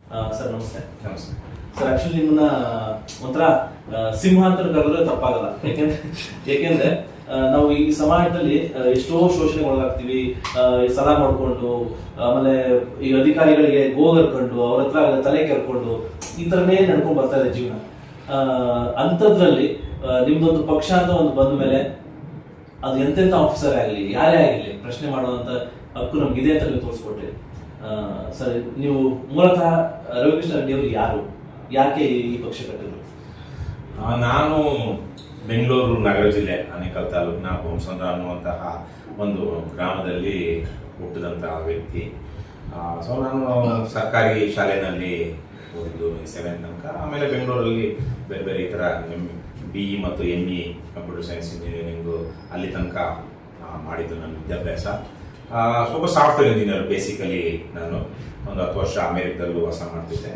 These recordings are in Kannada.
ಸರ್ ನಮಸ್ತೆ. ನಮಸ್ತೆ ಸರ್ ಆಕ್ಚುಲಿ ನಿಮ್ಮನ್ನ ಒಂಥರ ಸಿಂಹ ಅಂತ ಕರೆದ್ರೆ ತಪ್ಪಾಗಲ್ಲ. ಯಾಕೆಂದ್ರೆ ನಾವು ಈ ಸಮಾಜದಲ್ಲಿ ಎಷ್ಟೋ ಶೋಷಣೆಗೆ ಒಳಗಾಗ್ತೀವಿ. ಸಲ ಮಾಡ್ಕೊಂಡು, ಆಮೇಲೆ ಈ ಅಧಿಕಾರಿಗಳಿಗೆ ಗೋಗರ್ಕೊಂಡು ಅವ್ರ ಹತ್ರ ತಲೆ ಕೆರ್ಕೊಂಡು ಈ ತರನೇ ನಡ್ಕೊಂಡು ಬರ್ತಾ ಇದೆ ಜೀವನ. ಅಂಥದ್ರಲ್ಲಿ ನಿಮ್ದೊಂದು ಪಕ್ಷ ಅಂತ ಒಂದು ಬಂದ ಮೇಲೆ ಅದು ಎಂತೆಂಥ ಆಫೀಸರ್ ಆಗಲಿ ಯಾರೇ ಆಗಲಿ ಪ್ರಶ್ನೆ ಮಾಡುವಂತ ಹಕ್ಕು ನಮ್ಗಿದೆ ಅಂತ ನೀವು ತೋರಿಸ್ಕೊಟ್ರಿ. ಸರ್, ನೀವು ಮೂಲತಃ ರವಿಕೃಷ್ಣ ರೆಡ್ಡಿ ಅವರು ಯಾರು, ಯಾಕೆ ಈ ಪಕ್ಷ ಕಟ್ಟಿದ್ರು? ನಾನು ಬೆಂಗಳೂರು ನಗರ ಜಿಲ್ಲೆ ಆನೇಕಲ್ ತಾಲೂಕಿನ ಬೊಮ್ಮಸಂದ್ರ ಅನ್ನುವಂತಹ ಒಂದು ಗ್ರಾಮದಲ್ಲಿ ಹುಟ್ಟಿದಂತಹ ವ್ಯಕ್ತಿ. ಸೊ ನಾನು ಸರ್ಕಾರಿ ಶಾಲೆಯಲ್ಲಿ ಓದಿದ್ದು 7 ತನಕ. ಆಮೇಲೆ ಬೆಂಗಳೂರಲ್ಲಿ ಬೇರೆ ಬೇರೆ ಈ ಥರ BE ಮತ್ತು ME ಕಂಪ್ಯೂಟರ್ ಸೈನ್ಸ್ ಇಂಜಿನಿಯರಿಂಗು ಅಲ್ಲಿ ತನಕ ಮಾಡಿದ್ದು ನನ್ನ ವಿದ್ಯಾಭ್ಯಾಸ. ಸ್ವಲ್ಪ ಸಾಫ್ಟ್ವೇರ್ ಇಂಜಿನಿಯರ್ ಬೇಸಿಕಲಿ. ನಾನು ಒಂದು 10 ವರ್ಷ ಅಮೇರಿಕದಲ್ಲೂ ವಾಸ ಮಾಡ್ತಿದ್ದೆ.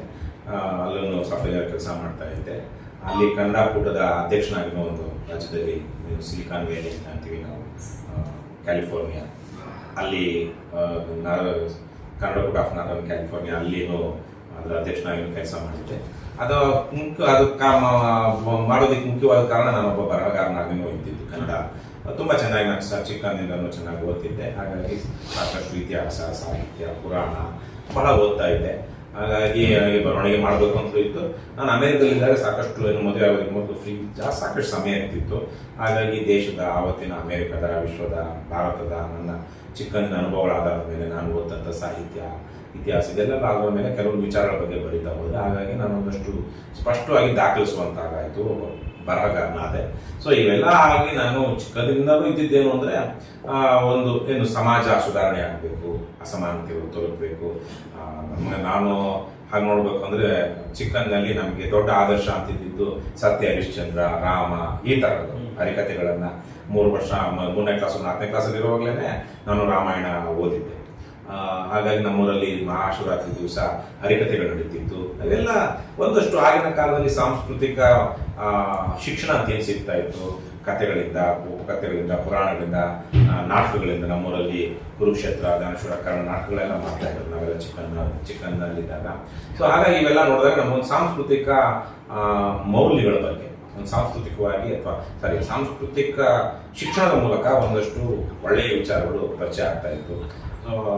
ಅಲ್ಲೂ ಸಾಫ್ಟ್ವೇರ್ ಕೆಲಸ ಮಾಡ್ತಾ ಇದ್ದೆ. ಅಲ್ಲಿ ಕನ್ನಡ ಕೂಟದ ಅಧ್ಯಕ್ಷನಾಗಿರೋ ಒಂದು ರಾಜ್ಯದಲ್ಲಿ, ಸಿಲಿಕಾನ್ ವ್ಯಾಲಿ ಅಂತೀವಿ ನಾವು, ಕ್ಯಾಲಿಫೋರ್ನಿಯಾ, ಅಲ್ಲಿ ಕನ್ನಡ ಕೂಟ ಆಫ್ ನಾರ್ದರ್ನ್ ಕ್ಯಾಲಿಫೋರ್ನಿಯಾ, ಅಲ್ಲಿನೂ ಅದರ ಅಧ್ಯಕ್ಷನಾಗಿ ಕೆಲಸ ಮಾಡಿದ್ದೆ. ಅದು ಮಾಡೋದಕ್ಕೆ ಮುಖ್ಯವಾದ ಕಾರಣ ನಾನೊಬ್ಬ ಬರಹಗಾರನಾಗಿನೂ ಇದ್ದಿದ್ದು. ಕನ್ನಡ ತುಂಬ ಚೆನ್ನಾಗಿ ನಾನು ಚಿಕ್ಕಂದಿನೂ ಚೆನ್ನಾಗಿ ಓದ್ತಿದ್ದೆ. ಹಾಗಾಗಿ ಸಾಕಷ್ಟು ಇತಿಹಾಸ, ಸಾಹಿತ್ಯ, ಪುರಾಣ ಬಹಳ ಓದ್ತಾ ಇದ್ದೆ. ಹಾಗಾಗಿ ನನಗೆ ಬರವಣಿಗೆ ಮಾಡಬೇಕು ಅಂತ ಇತ್ತು. ನಾನು ಅಮೆರಿಕದಲ್ಲಿದ್ದಾಗ ಸಾಕಷ್ಟು ಮದುವೆ ಆಗೋದಕ್ಕೆ ಮೊದಲು ಸಾಕಷ್ಟು ಸಮಯ ಇರ್ತಿತ್ತು. ಹಾಗಾಗಿ ದೇಶದ, ಆವತ್ತಿನ ಅಮೆರಿಕದ, ವಿಶ್ವದ, ಭಾರತದ ನನ್ನ ಚಿಕ್ಕಂದಿನ ಅನುಭವಗಳ ಆಧಾರದ ಮೇಲೆ ನಾನು ಓದಂಥ ಸಾಹಿತ್ಯ, ಇತಿಹಾಸ ಇದೆಲ್ಲ ಆದ ಮೇಲೆ ಕೆಲವೊಂದು ವಿಚಾರಗಳ ಬಗ್ಗೆ ಬರೀತಾ ಹೋದೆ. ಹಾಗಾಗಿ ನಾನು ಒಂದಷ್ಟು ಸ್ಪಷ್ಟವಾಗಿ ದಾಖಲಿಸುವಂತಾಗಾಯಿತು, ಬರಹಗಾರನಾದೆ. ಸೊ ಇವೆಲ್ಲ ಆಗಿ ನಾನು ಚಿಕ್ಕದಿಂದಲೂ ಇದ್ದಿದ್ದೇನು ಅಂದರೆ ಒಂದು ಸಮಾಜ ಸುಧಾರಣೆ ಆಗಬೇಕು, ಅಸಮಾನತೆಗಳು ತೊಲಗಬೇಕು. ನಾನು ಹಾಗೆ ನೋಡ್ಬೇಕು ಅಂದರೆ ಚಿಕ್ಕಂದಿನಲ್ಲಿ ನಮಗೆ ದೊಡ್ಡ ಆದರ್ಶ ಅಂತಿದ್ದು ಸತ್ಯ ಹರಿಶ್ಚಂದ್ರ, ರಾಮ, ಈ ಥರದ್ದು ಹರಿಕಥೆಗಳನ್ನು 3 ವರ್ಷ 3ನೇ ಕ್ಲಾಸು 4ನೇ ಕ್ಲಾಸಲ್ಲಿ ಇರುವಾಗಲೇ ನಾನು ರಾಮಾಯಣ ಓದಿದ್ದೆ. ಹಾಗಾಗಿ ನಮ್ಮೂರಲ್ಲಿ ಮಹಾಶಿವರಾತ್ರಿ ದಿವಸ ಹರಿಕಥೆಗಳು ನಡೀತಿತ್ತು. ಅದೆಲ್ಲ ಒಂದಷ್ಟು ಆಗಿನ ಕಾಲದಲ್ಲಿ ಸಾಂಸ್ಕೃತಿಕ ಶಿಕ್ಷಣ ಅಂತ ಏನು ಸಿಗ್ತಾ ಇತ್ತು, ಕಥೆಗಳಿಂದ, ಉಪಕಥೆಗಳಿಂದ, ಪುರಾಣಗಳಿಂದ, ನಾಟಕಗಳಿಂದ. ನಮ್ಮೂರಲ್ಲಿ ಕುರುಕ್ಷೇತ್ರ, ದಾನಶೂರ, ಕರ್ಣ ನಾಟಕಗಳೆಲ್ಲ ಮಾಡ್ತಾ ಇದ್ರು ನಾವೆಲ್ಲ ಚಿಕ್ಕನ್ನಲ್ಲಿದ್ದಾಗ. ಸೊ ಹಾಗಾಗಿ ಇವೆಲ್ಲ ನೋಡಿದಾಗ ನಮ್ಮೊಂದು ಸಾಂಸ್ಕೃತಿಕ ಮೌಲ್ಯಗಳ ಬಗ್ಗೆ, ಒಂದು ಸಾಂಸ್ಕೃತಿಕವಾಗಿ ಸಾಂಸ್ಕೃತಿಕ ಶಿಕ್ಷಣದ ಮೂಲಕ ಒಂದಷ್ಟು ಒಳ್ಳೆಯ ವಿಚಾರಗಳು ಪರಿಚಯ ಆಗ್ತಾ ಇತ್ತು.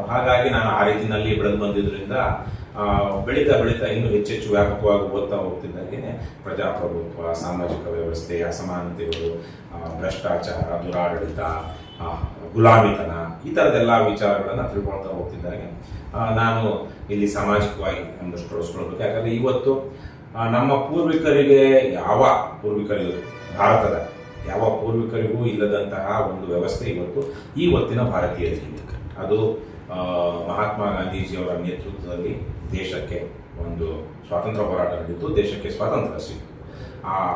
ಹಾಗಾಗಿ ನಾನು ಆ ರೀತಿಯಲ್ಲಿ ಬೆಳೆದು ಬಂದಿದ್ದರಿಂದ ಬೆಳೀತಾ ಬೆಳೀತಾ ಇನ್ನೂ ಹೆಚ್ಚೆಚ್ಚು ವ್ಯಾಪಕವಾಗಿ ಓದ್ತಾ ಹೋಗ್ತಿದ್ದಾಗೆ ಪ್ರಜಾಪ್ರಭುತ್ವ, ಸಾಮಾಜಿಕ ವ್ಯವಸ್ಥೆ, ಅಸಮಾನತೆಗಳು, ಭ್ರಷ್ಟಾಚಾರ, ದುರಾಡಳಿತ, ಗುಲಾಮಿತನ, ಈ ಥರದ್ದೆಲ್ಲ ವಿಚಾರಗಳನ್ನು ತಿಳ್ಕೊಳ್ತಾ ಹೋಗ್ತಿದ್ದಾಗೆ ನಾನು ಇಲ್ಲಿ ಸಾಮಾಜಿಕವಾಗಿ ಒಂದಷ್ಟು ತೊಡಸ್ಕೊಳ್ಬೇಕು. ಯಾಕಂದರೆ ಇವತ್ತು ನಮ್ಮ ಭಾರತದ ಯಾವ ಪೂರ್ವಿಕರಿಗೂ ಇಲ್ಲದಂತಹ ಒಂದು ವ್ಯವಸ್ಥೆ ಇವತ್ತಿನ ಭಾರತೀಯರಿಗೆ. ಅದು ಮಹಾತ್ಮ ಗಾಂಧೀಜಿಯವರ ನೇತೃತ್ವದಲ್ಲಿ ದೇಶಕ್ಕೆ ಒಂದು ಸ್ವಾತಂತ್ರ್ಯ ಹೋರಾಟ ನಡೆದಿತ್ತು, ದೇಶಕ್ಕೆ ಸ್ವಾತಂತ್ರ್ಯ ಸಿಕ್ತು.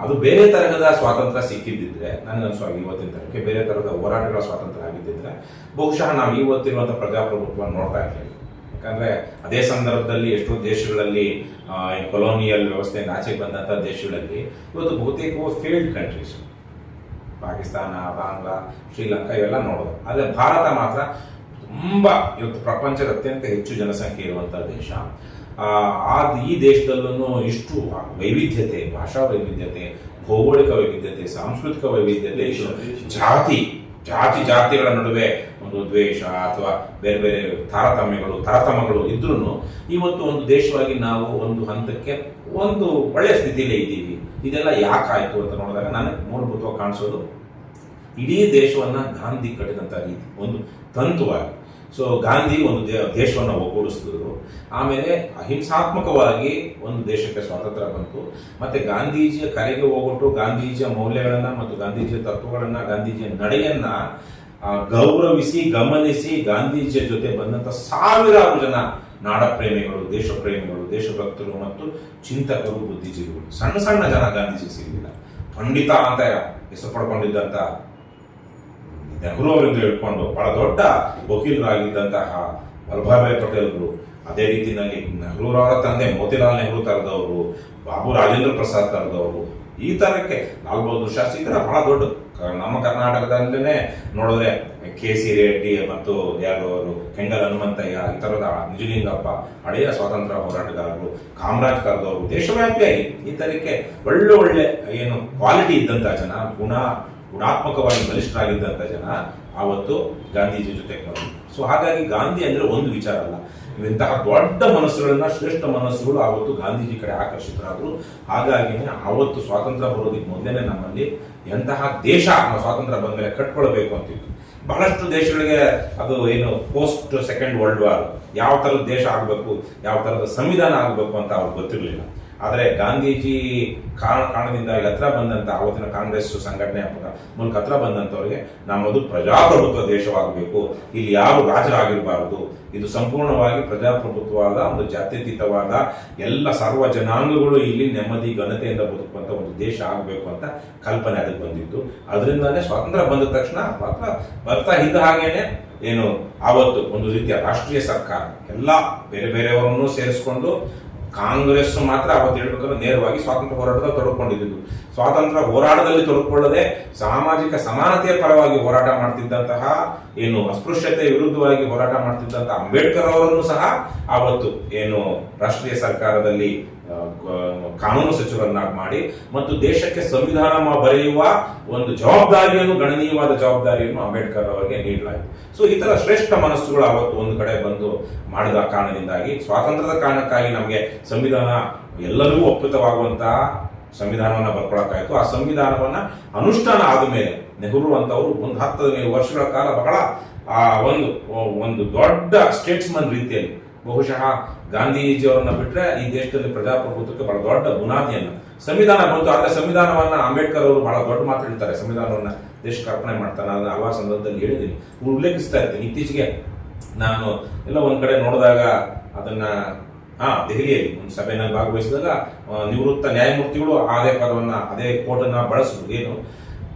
ಅದು ಬೇರೆ ತರಹದ ಸ್ವಾತಂತ್ರ್ಯ ಸಿಕ್ಕಿದ್ದಿದ್ರೆ, ನನಗನ್ಸುವಾಗ ಇವತ್ತಿನ ತರಕ್ಕೆ ಬೇರೆ ತರಹದ ಹೋರಾಟಗಳ ಸ್ವಾತಂತ್ರ್ಯ ಆಗಿದ್ದಿದ್ರೆ ಬಹುಶಃ ನಾವು ಇವತ್ತಿರುವಂಥ ಪ್ರಜಾಪ್ರಭುತ್ವ ನೋಡ್ತಾ ಇರಲಿಲ್ಲ. ಯಾಕಂದರೆ ಅದೇ ಸಂದರ್ಭದಲ್ಲಿ ಎಷ್ಟೋ ದೇಶಗಳಲ್ಲಿ ಕೊಲೋನಿಯಲ್ ವ್ಯವಸ್ಥೆಯಿಂದ ಆಚೆಗೆ ಬಂದಂಥ ದೇಶಗಳಲ್ಲಿ ಇವತ್ತು ಬಹುತೇಕ ಫೇಲ್ಡ್ ಕಂಟ್ರೀಸ್, ಪಾಕಿಸ್ತಾನ, ಬಾಂಗ್ಲಾ, ಶ್ರೀಲಂಕಾ ಇವೆಲ್ಲ ನೋಡೋದು. ಆದರೆ ಭಾರತ ಮಾತ್ರ ತುಂಬ ಇವತ್ತು ಪ್ರಪಂಚದ ಅತ್ಯಂತ ಹೆಚ್ಚು ಜನಸಂಖ್ಯೆ ಇರುವಂಥ ದೇಶ. ಈ ದೇಶದಲ್ಲೂ ಇಷ್ಟು ವೈವಿಧ್ಯತೆ, ಭಾಷಾ ವೈವಿಧ್ಯತೆ, ಭೌಗೋಳಿಕ ವೈವಿಧ್ಯತೆ, ಸಾಂಸ್ಕೃತಿಕ ವೈವಿಧ್ಯತೆ, ಜಾತಿಗಳ ನಡುವೆ ಒಂದು ದ್ವೇಷ ಅಥವಾ ಬೇರೆ ಬೇರೆ ತರತಮಗಳು ಇದ್ರೂ ಇವತ್ತು ಒಂದು ದೇಶವಾಗಿ ನಾವು ಒಂದು ಹಂತಕ್ಕೆ ಒಂದು ಒಳ್ಳೆಯ ಸ್ಥಿತಿಯಲ್ಲೇ ಇದ್ದೀವಿ. ಇದೆಲ್ಲ ಯಾಕಾಯಿತು ಅಂತ ನೋಡಿದಾಗ ನನಗೆ ಮೂಲಭೂತವಾಗಿ ಕಾಣಿಸೋದು ಇಡೀ ದೇಶವನ್ನ ಗಾಂಧಿ ಕಟ್ಟಿದಂಥ ರೀತಿ, ಒಂದು ತಂತುವಾಗಿ. ಸೊ ಗಾಂಧಿ ಒಂದು ದೇಶವನ್ನು ಒಗ್ಗೂಡಿಸಿದ್ರು. ಆಮೇಲೆ ಅಹಿಂಸಾತ್ಮಕವಾಗಿ ಒಂದು ದೇಶಕ್ಕೆ ಸ್ವಾತಂತ್ರ್ಯ ಬಂತು. ಮತ್ತೆ ಗಾಂಧೀಜಿಯ ಕರೆಗೆ ಹೋಗ್ಬಿಟ್ಟು ಗಾಂಧೀಜಿಯ ಮೌಲ್ಯಗಳನ್ನ ಮತ್ತು ಗಾಂಧೀಜಿಯ ತತ್ವಗಳನ್ನ, ಗಾಂಧೀಜಿಯ ನಡೆಯನ್ನ ಗೌರವಿಸಿ, ಗಮನಿಸಿ ಗಾಂಧೀಜಿಯ ಜೊತೆ ಬಂದಂತ ಸಾವಿರಾರು ಜನ ನಾಡಪ್ರೇಮಿಗಳು, ದೇಶಪ್ರೇಮಿಗಳು, ದೇಶಭಕ್ತರು ಮತ್ತು ಚಿಂತಕರು, ಬುದ್ಧಿಜೀವಿಗಳು, ಸಣ್ಣ ಸಣ್ಣ ಜನ ಗಾಂಧೀಜಿ ಸಿಗಲಿಲ್ಲ. ಪಂಡಿತ ಅಂತ ಹೆಸರು ಪಡ್ಕೊಂಡಿದ್ದಂಥ ನೆಹರು ಅವರಿಂದ ಹೇಳ್ಕೊಂಡು ಬಹಳ ದೊಡ್ಡ ವಕೀಲರಾಗಿದ್ದಂತಹ ವಲ್ಲಭಭಾಯಿ ಪಟೇಲ್ರು, ಅದೇ ರೀತಿಯಲ್ಲಿ ನೆಹರೂರವರ ತಂದೆ ಮೋತಿಲಾಲ್ ನೆಹರು ತರದವರು, ಬಾಬು ರಾಜೇಂದ್ರ ಪ್ರಸಾದ್ ತರದವರು, ಈ ತರಕ್ಕೆ ಲಾಲ್ ಬಹದ್ದೂರ್ ಶಾಸ್ತ್ರಿ ಈ ತರ ಬಹಳ ದೊಡ್ಡ ನಮ್ಮ ಕರ್ನಾಟಕದಲ್ಲೇ ನೋಡಿದ್ರೆ KC ರೆಡ್ಡಿ ಮತ್ತು ಯಾರು ಕೆಂಗಲ್ ಹನುಮಂತಯ್ಯ, ಈ ತರದ ನಿಜಲಿಂಗಪ್ಪ, ಹಳೆಯ ಸ್ವಾತಂತ್ರ್ಯ ಹೋರಾಟಗಾರರು, ಕಾಮರಾಜ್ ಕರ್ದವರು, ದೇಶವ್ಯಾಪಿಯಾಗಿ ಈ ತರಕ್ಕೆ ಒಳ್ಳೆ ಏನು ಕ್ವಾಲಿಟಿ ಇದ್ದಂತ ಜನ, ಗುಣಾತ್ಮಕವಾಗಿ ಬಲಿಷ್ಠರಾಗಿದ್ದಂತ ಜನ ಆವತ್ತು ಗಾಂಧೀಜಿ ಜೊತೆಗೆ ಬಂದರು. ಸೊ ಹಾಗಾಗಿ ಗಾಂಧಿ ಅಂದ್ರೆ ಒಂದು ವಿಚಾರ ಅಲ್ಲ, ಇಂತಹ ದೊಡ್ಡ ಮನಸ್ಸುಗಳನ್ನ, ಶ್ರೇಷ್ಠ ಮನಸ್ಸುಗಳು ಆವತ್ತು ಗಾಂಧೀಜಿ ಕಡೆ ಆಕರ್ಷಿತರಾದ್ರು. ಹಾಗಾಗಿನೇ ಆವತ್ತು ಸ್ವಾತಂತ್ರ್ಯ ಬರೋದಕ್ಕೆ ಮೊದಲೇ ನಮ್ಮಲ್ಲಿ ಎಂತಹ ದೇಶ ನಾವು ಸ್ವಾತಂತ್ರ್ಯ ಬಂದ ಮೇಲೆ ಕಟ್ಕೊಳ್ಬೇಕು ಅಂತಿತ್ತು. ಬಹಳಷ್ಟು ದೇಶಗಳಿಗೆ ಅದು ಏನು ಪೋಸ್ಟ್ ಸೆಕೆಂಡ್ ವರ್ಲ್ಡ್ ವಾರ್ ಯಾವ ತರದ ದೇಶ ಆಗಬೇಕು, ಯಾವ ತರದ ಸಂವಿಧಾನ ಆಗಬೇಕು ಅಂತ ಅವ್ರಿಗೆ ಗೊತ್ತಿರಲಿಲ್ಲ. ಆದರೆ ಗಾಂಧೀಜಿ ಕಾರಣದಿಂದಾಗಿ ಹತ್ರ ಬಂದಂತ ಆವತ್ತಿನ ಕಾಂಗ್ರೆಸ್ ಸಂಘಟನೆ ಮೂಲಕ ಹತ್ರ ಬಂದಂತವ್ರಿಗೆ ನಮ್ಮದು ಪ್ರಜಾಪ್ರಭುತ್ವ ದೇಶವಾಗಬೇಕು, ಇಲ್ಲಿ ಯಾರು ರಾಜರಾಗಿರಬಾರದು, ಇದು ಸಂಪೂರ್ಣವಾಗಿ ಪ್ರಜಾಪ್ರಭುತ್ವವಾದ ಒಂದು ಜಾತ್ಯತೀತವಾದ ಎಲ್ಲ ಸರ್ವ ಜನಾಂಗಗಳು ಇಲ್ಲಿ ನೆಮ್ಮದಿ ಘನತೆಯಿಂದ ಬದುಕುವಂತ ಒಂದು ದೇಶ ಆಗಬೇಕು ಅಂತ ಕಲ್ಪನೆ ಅದಕ್ಕೆ ಬಂದಿತ್ತು. ಅದರಿಂದಾನೇ ಸ್ವಾತಂತ್ರ್ಯ ಬಂದ ತಕ್ಷಣ ಬರ್ತಾ ಇದ್ದ ಹಾಗೇನೆ ಏನು ಆವತ್ತು ಒಂದು ರೀತಿಯ ರಾಷ್ಟ್ರೀಯ ಸರ್ಕಾರ ಎಲ್ಲ ಬೇರೆ ಬೇರೆಯವರನ್ನು ಸೇರಿಸಿಕೊಂಡು, ಕಾಂಗ್ರೆಸ್ ಮಾತ್ರ ಅವತ್ತು ಹೇಳ್ಬೇಕಾದ್ರೆ ನೇರವಾಗಿ ಸ್ವಾತಂತ್ರ್ಯ ಹೋರಾಟದಲ್ಲಿ ತೊಡಕೊಂಡಿದ್ದು. ಸ್ವಾತಂತ್ರ್ಯ ಹೋರಾಟದಲ್ಲಿ ತೊಡಕೊಳ್ಳದೆ ಸಾಮಾಜಿಕ ಸಮಾನತೆಯ ಪರವಾಗಿ ಹೋರಾಟ ಮಾಡ್ತಿದ್ದಂತಹ, ಏನು ಅಸ್ಪೃಶ್ಯತೆಯ ವಿರುದ್ಧವಾಗಿ ಹೋರಾಟ ಮಾಡ್ತಿದ್ದಂತಹ ಅಂಬೇಡ್ಕರ್ ಅವರನ್ನು ಸಹ ಆವತ್ತು ಏನು ರಾಷ್ಟ್ರೀಯ ಸರ್ಕಾರದಲ್ಲಿ ಕಾನೂನು ಸಚಿವರನ್ನಾಗಿ ಮಾಡಿ ಮತ್ತು ದೇಶಕ್ಕೆ ಸಂವಿಧಾನ ಬರೆಯುವ ಒಂದು ಜವಾಬ್ದಾರಿಯನ್ನು, ಗಣನೀಯವಾದ ಜವಾಬ್ದಾರಿಯನ್ನು ಅಂಬೇಡ್ಕರ್ ಅವರಿಗೆ ನೀಡಲಾಯಿತು. ಸೊ ಈ ತರ ಶ್ರೇಷ್ಠ ಮನಸ್ಸುಗಳು ಅವತ್ತು ಒಂದು ಕಡೆ ಬಂದು ಮಾಡಿದ ಕಾರಣದಿಂದಾಗಿ, ಸ್ವಾತಂತ್ರ್ಯದ ಕಾರಣಕ್ಕಾಗಿ ನಮಗೆ ಸಂವಿಧಾನ ಎಲ್ಲರಿಗೂ ಒಪ್ಪಿತವಾಗುವಂತಹ ಸಂವಿಧಾನವನ್ನ ಬರ್ಕೊಳಕ್ಕಾಯ್ತು. ಆ ಸಂವಿಧಾನವನ್ನ ಅನುಷ್ಠಾನ ಆದ ಮೇಲೆ ನೆಹರು ಅಂತವರು ಒಂದು 10 ವರ್ಷಗಳ ಕಾಲ ಬಹಳ ಒಂದು ದೊಡ್ಡ ಸ್ಟೇಟ್ಸ್ಮನ್ ರೀತಿಯಲ್ಲಿ, ಬಹುಶಃ ಗಾಂಧೀಜಿಯವರನ್ನ ಬಿಟ್ರೆ ಈ ದೇಶದಲ್ಲಿ ಪ್ರಜಾಪ್ರಭುತ್ವಕ್ಕೆ ಬಹಳ ದೊಡ್ಡ ಬುನಾದಿಯನ್ನ, ಸಂವಿಧಾನ ಬಂತು. ಆದ್ರೆ ಸಂವಿಧಾನವನ್ನ ಅಂಬೇಡ್ಕರ್ ಅವರು ಬಹಳ ದೊಡ್ಡ ಮಾತು ಹೇಳ್ತಾರೆ, ಸಂವಿಧಾನವನ್ನ ದೇಶಕ್ಕೆ ಅರ್ಪಣೆ ಮಾಡ್ತಾನೆ. ಅದನ್ನ ಹಲವಾರು ಸಂದರ್ಭದಲ್ಲಿ ಹೇಳಿದ್ದೀನಿ, ಉಲ್ಲೇಖಿಸ್ತಾ ಇರ್ತೀನಿ. ಇತ್ತೀಚೆಗೆ ನಾನು ಎಲ್ಲ ಒಂದ್ ಕಡೆ ನೋಡಿದಾಗ ಅದನ್ನ ದೆಹಲಿಯಲ್ಲಿ ಒಂದು ಸಭೆಯಲ್ಲಿ ಭಾಗವಹಿಸಿದಾಗ ನಿವೃತ್ತ ನ್ಯಾಯಮೂರ್ತಿಗಳು ಅದೇ ಪದವನ್ನ, ಅದೇ ಕೋಟನ್ನ ಬಳಸಿದ್ರು. ಏನು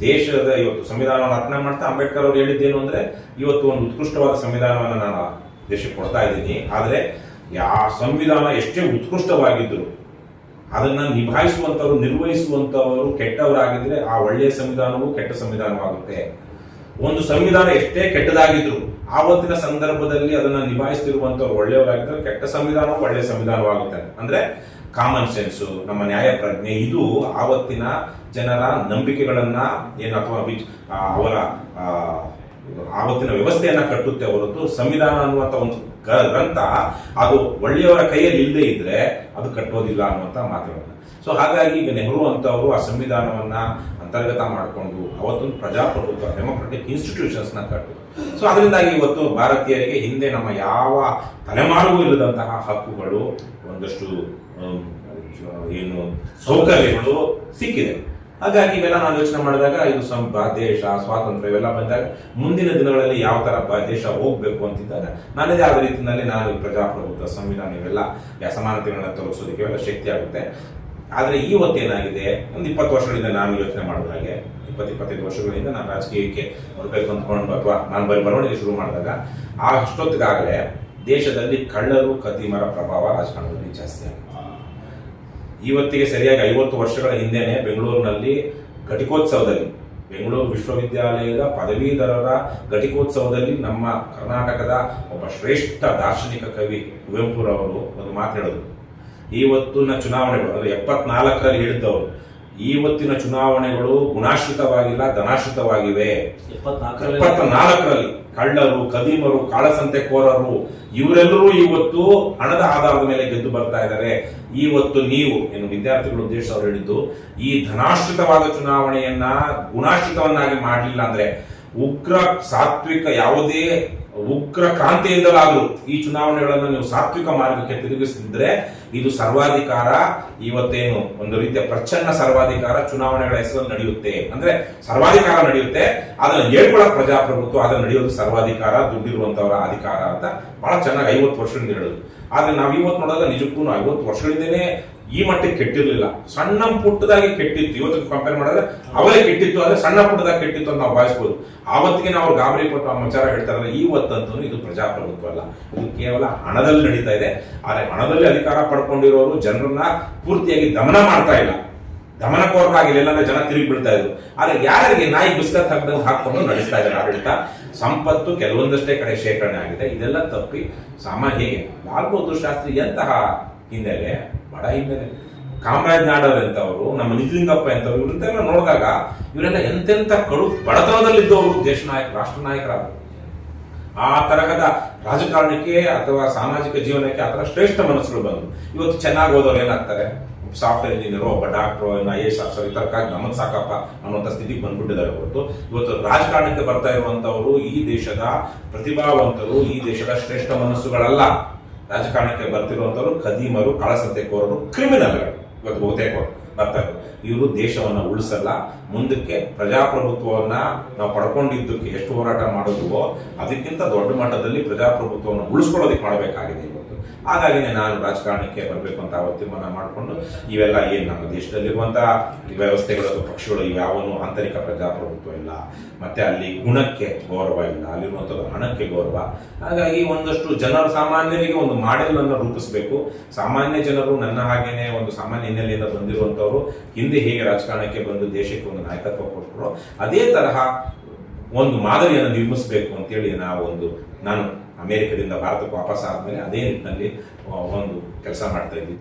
ದೇಶದ ಇವತ್ತು ಸಂವಿಧಾನವನ್ನು ಅರ್ಪಣೆ ಮಾಡ್ತಾ ಅಂಬೇಡ್ಕರ್ ಅವರು ಹೇಳಿದ್ದೇನು ಅಂದ್ರೆ, ಇವತ್ತು ಒಂದು ಉತ್ಕೃಷ್ಟವಾದ ಸಂವಿಧಾನವನ್ನ ನಾನು ದೇಶಕ್ಕೆ ಕೊಡ್ತಾ ಇದ್ದೀನಿ, ಆದ್ರೆ ಸಂವಿಧಾನ ಎಷ್ಟೇ ಉತ್ಕೃಷ್ಟವಾಗಿದ್ರು ಅದನ್ನ ನಿಭಾಯಿಸುವಂತವರು, ನಿರ್ವಹಿಸುವಂತವರು ಕೆಟ್ಟವರಾಗಿದ್ರೆ ಆ ಒಳ್ಳೆಯ ಸಂವಿಧಾನವು ಕೆಟ್ಟ ಸಂವಿಧಾನವಾಗುತ್ತೆ. ಒಂದು ಸಂವಿಧಾನ ಎಷ್ಟೇ ಕೆಟ್ಟದಾಗಿದ್ರು ಆವತ್ತಿನ ಸಂದರ್ಭದಲ್ಲಿ ಅದನ್ನ ನಿಭಾಯಿಸ್ತಿರುವಂತವ್ರು ಒಳ್ಳೆಯವರಾಗಿದ್ರೆ ಕೆಟ್ಟ ಸಂವಿಧಾನವು ಒಳ್ಳೆಯ ಸಂವಿಧಾನವಾಗುತ್ತೆ. ಅಂದ್ರೆ ಕಾಮನ್ ಸೆನ್ಸ್, ನಮ್ಮ ನ್ಯಾಯ ಪ್ರಜ್ಞೆ, ಇದು ಆವತ್ತಿನ ಜನರ ನಂಬಿಕೆಗಳನ್ನ ಏನು ಅಥವಾ ಅವರ ಆವತ್ತಿನ ವ್ಯವಸ್ಥೆಯನ್ನ ಕಟ್ಟುತ್ತೆ ಹೊರತು ಸಂವಿಧಾನ ಅನ್ನುವಂತ ಒಂದು ಗ್ರಂಥ ಅದು ಒಳ್ಳೆಯವರ ಕೈಯಲ್ಲಿ ಇಲ್ಲದೆ ಇದ್ರೆ ಅದು ಕಟ್ಟೋದಿಲ್ಲ ಅನ್ನುವಂತ ಮಾತುಗಳನ್ನ. ಸೊ ಹಾಗಾಗಿ ಈಗ ನೆಹರು ಅಂತವರು ಆ ಸಂವಿಧಾನವನ್ನ ಅಂತರ್ಗತ ಮಾಡಿಕೊಂಡು ಅವತ್ತೊಂದು ಪ್ರಜಾಪ್ರಭುತ್ವ, ಡೆಮೊಕ್ರೆಟಿಕ್ ಇನ್ಸ್ಟಿಟ್ಯೂಷನ್ಸ್ ನ ಕಟ್ಟು. ಸೊ ಅದರಿಂದಾಗಿ ಇವತ್ತು ಭಾರತೀಯರಿಗೆ ಹಿಂದೆ ನಮ್ಮ ಯಾವ ತಲೆಮಾರಿಗೂ ಇಲ್ಲದಂತಹ ಹಕ್ಕುಗಳು, ಒಂದಷ್ಟು ಏನು ಸೌಕರ್ಯಗಳು ಸಿಕ್ಕಿದೆ. ಹಾಗಾಗಿ ಇವೆಲ್ಲ ನಾನು ಯೋಚನೆ ಮಾಡಿದಾಗ ಇದು ದೇಶ ಸ್ವಾತಂತ್ರ್ಯ ಇವೆಲ್ಲ ಬಂದಾಗ ಮುಂದಿನ ದಿನಗಳಲ್ಲಿ ಯಾವ ತರ ದೇಶ ಹೋಗ್ಬೇಕು ಅಂತಿದ್ದಾಗ ನನ್ನದೇ ಆದ ರೀತಿಯಲ್ಲಿ ನಾನು ಪ್ರಜಾಪ್ರಭುತ್ವ, ಸಂವಿಧಾನ ಇವೆಲ್ಲ ಅಸಮಾನತೆಗಳನ್ನ ತೋರಿಸೋದಕ್ಕೆ ಇವೆಲ್ಲ ಶಕ್ತಿ ಆಗುತ್ತೆ. ಆದ್ರೆ ಇವತ್ತೇನಾಗಿದೆ, ಒಂದು 20 ವರ್ಷಗಳಿಂದ ನಾನು ಯೋಚನೆ ಮಾಡಿದ ಹಾಗೆ 20-25 ವರ್ಷಗಳಿಂದ ನಾನು ರಾಜಕೀಯಕ್ಕೆ ಬರಬೇಕು ಅಂದ್ಕೊಂಡು ಅಥವಾ ನಾನು ಬರವಣಿಗೆ ಶುರು ಮಾಡಿದಾಗ ಅಷ್ಟೊತ್ತಿಗಾಗಲೇ ದೇಶದಲ್ಲಿ ಕಳ್ಳರು, ಕದ್ದಿಮರ ಪ್ರಭಾವ ರಾಜಕಾರಣದಲ್ಲಿ ಜಾಸ್ತಿ ಆಗಿದೆ. ಇವತ್ತಿಗೆ ಸರಿಯಾಗಿ 50 ವರ್ಷಗಳ ಹಿಂದೆನೆ ಬೆಂಗಳೂರಿನಲ್ಲಿ ಘಟಿಕೋತ್ಸವದಲ್ಲಿ, ಬೆಂಗಳೂರು ವಿಶ್ವವಿದ್ಯಾಲಯದ ಪದವೀಧರರ ಘಟಿಕೋತ್ಸವದಲ್ಲಿ ನಮ್ಮ ಕರ್ನಾಟಕದ ಒಬ್ಬ ಶ್ರೇಷ್ಠ ದಾರ್ಶನಿಕ ಕವಿ ಕುವೆಂಪುರವರು ಒಂದು ಮಾತು ಹೇಳಿದ್ರು. ಇವತ್ತಿನ ಚುನಾವಣೆಗಳು ಅಂದ್ರೆ 74ರಲ್ಲಿ ಹೇಳಿದ್ದವರು, ಇವತ್ತಿನ ಚುನಾವಣೆಗಳು ಗುಣಾಶ್ರಿತವಾಗಿಲ್ಲ, ಧನಾಶ್ರಿತವಾಗಿವೆ. 74ರಲ್ಲಿ ಕಳ್ಳರು, ಕದೀಮರು, ಕಾಳಸಂತೆಕೋರರು ಇವರೆಲ್ಲರೂ ಇವತ್ತು ಹಣದ ಆಧಾರದ ಮೇಲೆ ಗೆದ್ದು ಬರ್ತಾ ಇದ್ದಾರೆ. ಇವತ್ತು ನೀವು ಏನು ವಿದ್ಯಾರ್ಥಿಗಳು ಉದ್ದೇಶ ಅವರು ಹೇಳಿದ್ದು, ಈ ಧನಾಶ್ರಿತವಾದ ಚುನಾವಣೆಯನ್ನ ಗುಣಾಶ್ರಿತವನ್ನಾಗಿ ಮಾಡಲಿಲ್ಲ ಅಂದ್ರೆ, ಉಗ್ರ ಸಾತ್ವಿಕ ಯಾವುದೇ ಉಗ್ರ ಕ್ರಾಂತಿಯಿಂದಲಾದರೂ ಈ ಚುನಾವಣೆಗಳನ್ನು ನೀವು ಸಾತ್ವಿಕ ಮಾರ್ಗಕ್ಕೆ ತಿರುಗಿಸಿದ್ರೆ ಇದು ಸರ್ವಾಧಿಕಾರ, ಇವತ್ತೇನು ಒಂದು ರೀತಿಯ ಪ್ರಚ್ಛನ್ನ ಸರ್ವಾಧಿಕಾರ ಚುನಾವಣೆಗಳ ಹೆಸರಲ್ಲಿ ನಡೆಯುತ್ತೆ. ಅಂದ್ರೆ ಸರ್ವಾಧಿಕಾರ ನಡೆಯುತ್ತೆ, ಅದನ್ನ ಹೇಳ್ಕೊಳ್ಳೋಕೆ ಪ್ರಜಾಪ್ರಭುತ್ವ, ಅದನ್ನ ನಡೆಯೋದು ಸರ್ವಾಧಿಕಾರ, ದುಡ್ಡಿರುವಂತವರ ಅಧಿಕಾರ ಅಂತ ಬಹಳ ಚೆನ್ನಾಗಿ 50 ವರ್ಷದಿಂದ ಹೇಳುದು. ಆದ್ರೆ ನಾವು ಇವತ್ತು ನೋಡೋದ ನಿಜಕ್ಕೂ 50 ವರ್ಷಗಳಿಂದನೇ ಈ ಮಟ್ಟಿಗೆ ಕೆಟ್ಟಿರ್ಲಿಲ್ಲ. ಸಣ್ಣ ಪುಟ್ಟದಾಗಿ ಕೆಟ್ಟಿತ್ತು, ಇವತ್ತು ಕಂಪೇರ್ ಮಾಡಿದ್ರೆ ಅವರೇ ಕೆಟ್ಟಿತ್ತು, ಆದ್ರೆ ಸಣ್ಣ ಪುಟ್ಟದಾಗಿ ಕೆಟ್ಟಿತ್ತು ಅಂತ ನಾವು ಭಾವಿಸಬಹುದು. ಆವತ್ತಿಗೆ ನಾವು ಗಾಬರಿ ಪಟ್ಟು ಆ ವಿಚಾರ ಹೇಳ್ತಾರಲ್ಲ, ಇವತ್ತಂತೂ ಇದು ಪ್ರಜಾಪ್ರಭುತ್ವ ಅಲ್ಲ, ಇದು ಕೇವಲ ಹಣದಲ್ಲಿ ನಡೀತಾ ಇದೆ. ಆದ್ರೆ ಹಣದಲ್ಲಿ ಅಧಿಕಾರ ಪಡ್ಕೊಂಡಿರೋರು ಜನರನ್ನ ಪೂರ್ತಿಯಾಗಿ ದಮನ ಮಾಡ್ತಾ ಇಲ್ಲ. ದಮನಕೋರರಾಗಿಲ್ಲ, ಇಲ್ಲಾಂದ್ರೆ ಜನ ತಿರುಗಿ ಬೀಳ್ತಾ ಇದ್ರು. ಆದ್ರೆ ಯಾರಿಗೆ ನಾಯಿ ಬಿಸ್ಕತ್ ಹಾಕೊಂಡು ನಡೆಸ್ತಾ ಇದ್ದಾರೆ ಆಡಳಿತ. ಸಂಪತ್ತು ಕೆಲವೊಂದಷ್ಟೇ ಕಡೆ ಶೇಖರಣೆ ಆಗಿದೆ. ಇದೆಲ್ಲ ತಪ್ಪಿ ಹೇಗೆ ಲಾಲ್ ಬಹದ್ದೂರ್ ಶಾಸ್ತ್ರಿ ಎಂತಹ ಹಿನ್ನೆಲೆ, ಬಡ ಹಿನ್ನೆಲೆ, ಕಾಮರಾಜ್ ನಾಡರ್ ಅಂತವರು, ನಮ್ಮ ನಿಜಲಿಂಗಪ್ಪ ಅಂತವ್ರು, ಇವ್ರನ್ನೆಲ್ಲ ನೋಡಿದಾಗ ಇವರೆಲ್ಲ ಎಂತೆಂಥ ಕಡು ಬಡತನದಲ್ಲಿದ್ದವರು ದೇಶ ನಾಯಕ, ರಾಷ್ಟ್ರ ನಾಯಕರಾದರು. ಆ ತರಹದ ರಾಜಕಾರಣಕ್ಕೆ ಅಥವಾ ಸಾಮಾಜಿಕ ಜೀವನಕ್ಕೆ ಆ ಥರ ಶ್ರೇಷ್ಠ ಮನಸ್ಸುಗಳು ಬಂದು ಇವತ್ತು ಚೆನ್ನಾಗಿ ಓದೋರು ಏನಾಗ್ತಾರೆ, ಸಾಫ್ಟ್ವೇರ್ ಇಂಜಿನಿಯರ್, ಒಬ್ಬ ಡಾಕ್ಟ್ರು, IAS ಆಫೀಸರ್, ಈ ತರಕಾಗಿ ನಮ್ಮನ್ನು ಸಾಕಪ್ಪ ಅನ್ನುವಂಥ ಸ್ಥಿತಿಗೆ ಬಂದ್ಬಿಟ್ಟಿದ್ದಾರೆ ಹೊರತು ಇವತ್ತು ರಾಜಕಾರಣಕ್ಕೆ ಬರ್ತಾ ಇರುವಂತವರು ಈ ದೇಶದ ಪ್ರತಿಭಾವಂತರು, ಈ ದೇಶದ ಶ್ರೇಷ್ಠ ಮನಸ್ಸುಗಳಲ್ಲ. ರಾಜಕಾರಣಕ್ಕೆ ಬರ್ತಿರುವಂತವರು ಖದೀಮರು, ಕಾಳಸಂತೆಕೋರರು, ಕ್ರಿಮಿನಲ್ಗಳು ಇವತ್ತು ಬಹುತೇಕ ಬರ್ತಾ ಇದ್ರು. ಇವರು ದೇಶವನ್ನ ಉಳಿಸಲ್ಲ. ಮುಂದಕ್ಕೆ ಪ್ರಜಾಪ್ರಭುತ್ವವನ್ನ ನಾವು ಪಡ್ಕೊಂಡಿದ್ದಕ್ಕೆ ಎಷ್ಟು ಹೋರಾಟ ಮಾಡಿದ್ವೋ ಅದಕ್ಕಿಂತ ದೊಡ್ಡ ಮಟ್ಟದಲ್ಲಿ ಪ್ರಜಾಪ್ರಭುತ್ವವನ್ನು ಉಳಿಸ್ಕೊಳ್ಳೋದಕ್ಕೆ ಮಾಡಬೇಕಾಗಿದೆ ಇವತ್ತು. ಹಾಗಾಗಿನೇ ನಾನು ರಾಜಕಾರಣಕ್ಕೆ ಬರಬೇಕು ಅಂತ ತೀರ್ಮಾನ ಮಾಡಿಕೊಂಡು ಇವೆಲ್ಲ ಏನು ನಮ್ಮ ದೇಶದಲ್ಲಿರುವಂತಹ ವ್ಯವಸ್ಥೆಗಳು ಅಥವಾ ಪಕ್ಷಗಳು ಇವ್ಯಾವನು ಆಂತರಿಕ ಪ್ರಜಾಪ್ರಭುತ್ವ ಇಲ್ಲ, ಮತ್ತೆ ಅಲ್ಲಿ ಗುಣಕ್ಕೆ ಗೌರವ ಇಲ್ಲ, ಅಲ್ಲಿರುವಂಥದ್ದು ಹಣಕ್ಕೆ ಗೌರವ. ಹಾಗಾಗಿ ಒಂದಷ್ಟು ಜನರು, ಸಾಮಾನ್ಯರಿಗೆ ಒಂದು ಮಾಡೆಲ್ ಅನ್ನು ರೂಪಿಸಬೇಕು. ಸಾಮಾನ್ಯ ಜನರು ನನ್ನ ಹಾಗೇನೆ ಒಂದು ಸಾಮಾನ್ಯ ಹಿನ್ನೆಲೆಯಿಂದ ಬಂದಿರುವಂತವರು ಹಿಂದೆ ಹೇಗೆ ರಾಜಕಾರಣಕ್ಕೆ ಬಂದು ದೇಶಕ್ಕೆ ಒಂದು ನಾಯಕತ್ವ ಕೊಟ್ಟರು ಅದೇ ತರಹ ಒಂದು ಮಾದರಿಯನ್ನು ನಿರ್ಮಿಸಬೇಕು ಅಂತೇಳಿ ನಾನು ಅಮೆರಿಕದಿಂದ ಭಾರತಕ್ಕೆ ವಾಪಸ್ ಆದ್ಮೇಲೆ ಅದೇ ನಿಟ್ಟಿನಲ್ಲಿ ಒಂದು ಕೆಲಸ ಮಾಡ್ತಾ ಇದ್ವಿ.